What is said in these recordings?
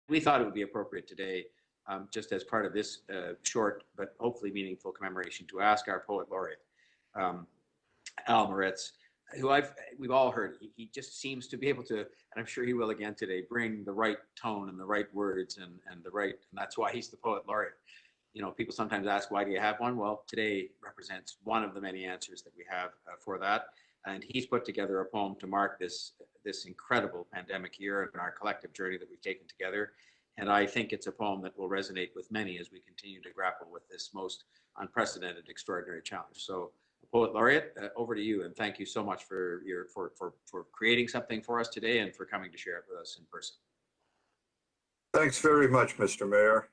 we thought it would be appropriate today, just as part of this short but hopefully meaningful commemoration, to ask our Poet Laureate, um, Al Moritz, who we've all heard. He just seems to be able to, and I'm sure he will again today, bring the right tone and the right words and that's why he's the Poet Laureate. You know, people sometimes ask, why do you have one? Well, today represents one of the many answers that we have for that. And he's put together a poem to mark this incredible pandemic year and our collective journey that we've taken together. And I think it's a poem that will resonate with many as we continue to grapple with this most unprecedented, extraordinary challenge. So, Poet Laureate, over to you, and thank you so much for creating something for us today and for coming to share it with us in person. Thanks very much, Mr. Mayor.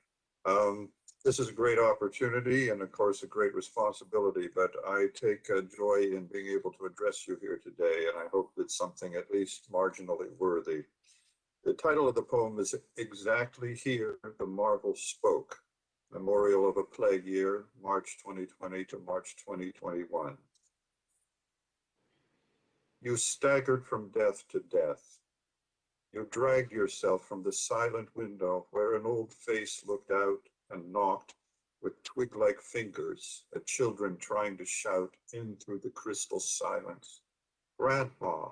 This is a great opportunity and, of course, a great responsibility, but I take joy in being able to address you here today, and I hope it's something at least marginally worthy. The title of the poem is Exactly Here the Marvel Spoke, Memorial of a Plague Year, March 2020 to March 2021. You staggered from death to death. You dragged yourself from the silent window where an old face looked out and knocked with twig-like fingers at children trying to shout in through the crystal silence. Grandma,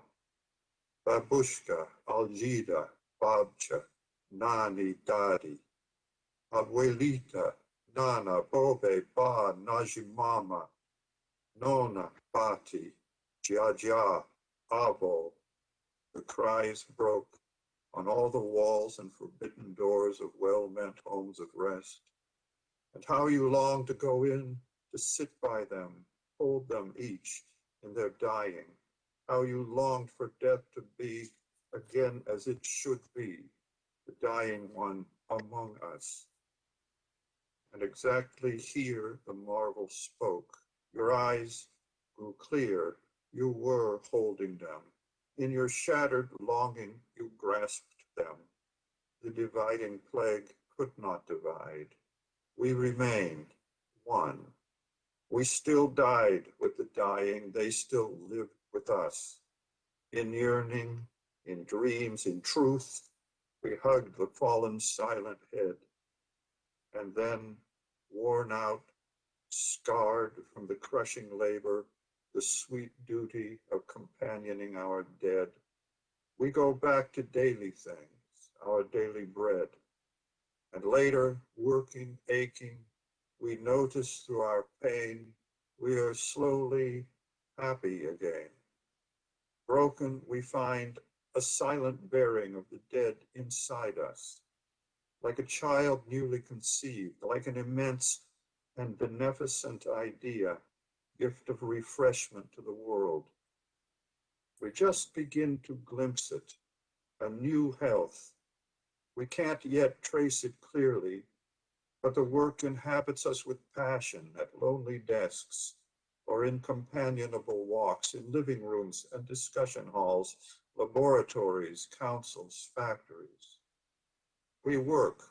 Babushka, Aljida, Babcha, Nani, Daddy, Abuelita, Nana, Bobe, Ba, Najimama, Nona, Bati, Jiajia, Abo. The cries broke on all the walls and forbidden doors of well-meant homes of rest. And how you longed to go in, to sit by them, hold them each in their dying. How you longed for death to be again as it should be, the dying one among us. And exactly here the marvel spoke. Your eyes grew clear. You were holding them. In your shattered longing, you grasped them. The dividing plague could not divide. We remained one. We still died with the dying. They still lived with us. In yearning, in dreams, in truth, we hugged the fallen silent head. And then, worn out, scarred from the crushing labor, the sweet duty of companioning our dead, we go back to daily things, our daily bread. And later, working, aching, we notice through our pain, we are slowly happy again. Broken, we find a silent bearing of the dead inside us, like a child newly conceived, like an immense and beneficent idea, gift of refreshment to the world. We just begin to glimpse it, a new health. We can't yet trace it clearly, but the work inhabits us with passion at lonely desks or in companionable walks in living rooms and discussion halls, laboratories, councils, factories. We work,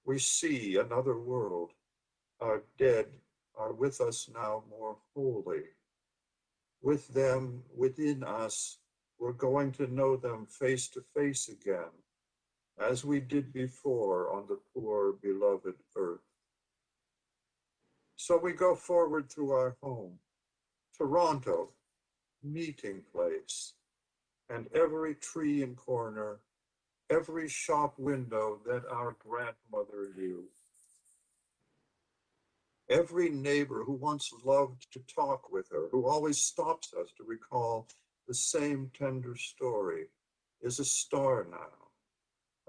we see another world. Our dead are with us now more wholly. With them, within us, we're going to know them face to face again, as we did before on the poor beloved earth. So we go forward through our home, Toronto, meeting place, and every tree and corner, every shop window that our grandmother knew. Every neighbor who once loved to talk with her, who always stops us to recall the same tender story, is a star now,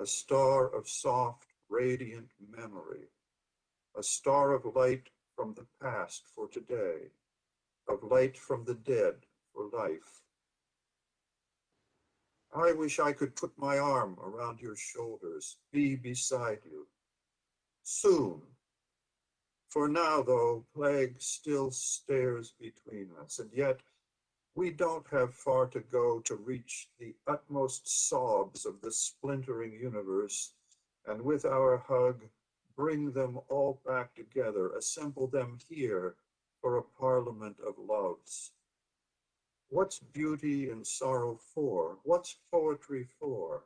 a star of soft, radiant memory, a star of light from the past for today, of light from the dead for life. I wish I could put my arm around your shoulders, be beside you. Soon. For now, though, plague still stares between us, and yet we don't have far to go to reach the utmost sobs of the splintering universe, and with our hug, bring them all back together, assemble them here for a parliament of loves. What's beauty and sorrow for? What's poetry for,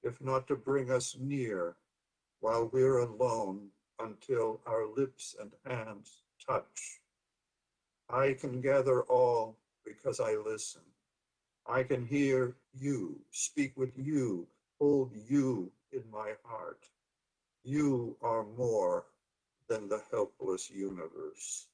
if not to bring us near while we're alone until our lips and hands touch. I can gather all because I listen. I can hear you, speak with you, hold you in my heart. You are more than the helpless universe.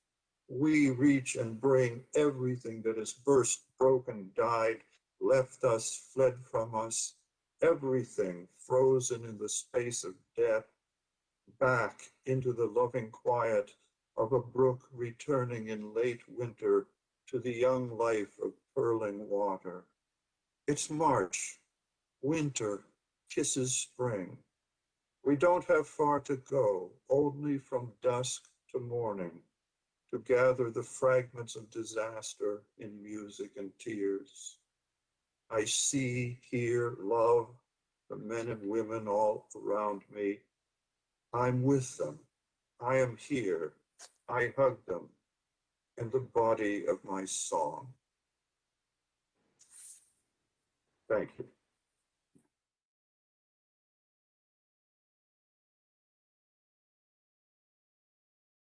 We reach and bring everything that has burst, broken, died, left us, fled from us, everything frozen in the space of death, back into the loving quiet of a brook returning in late winter to the young life of purling water. It's March, winter kisses spring. We don't have far to go, only from dusk to morning, to gather the fragments of disaster in music and tears. I see, hear, love the men and women all around me. I'm with them. I am here. I hug them in the body of my song. Thank you.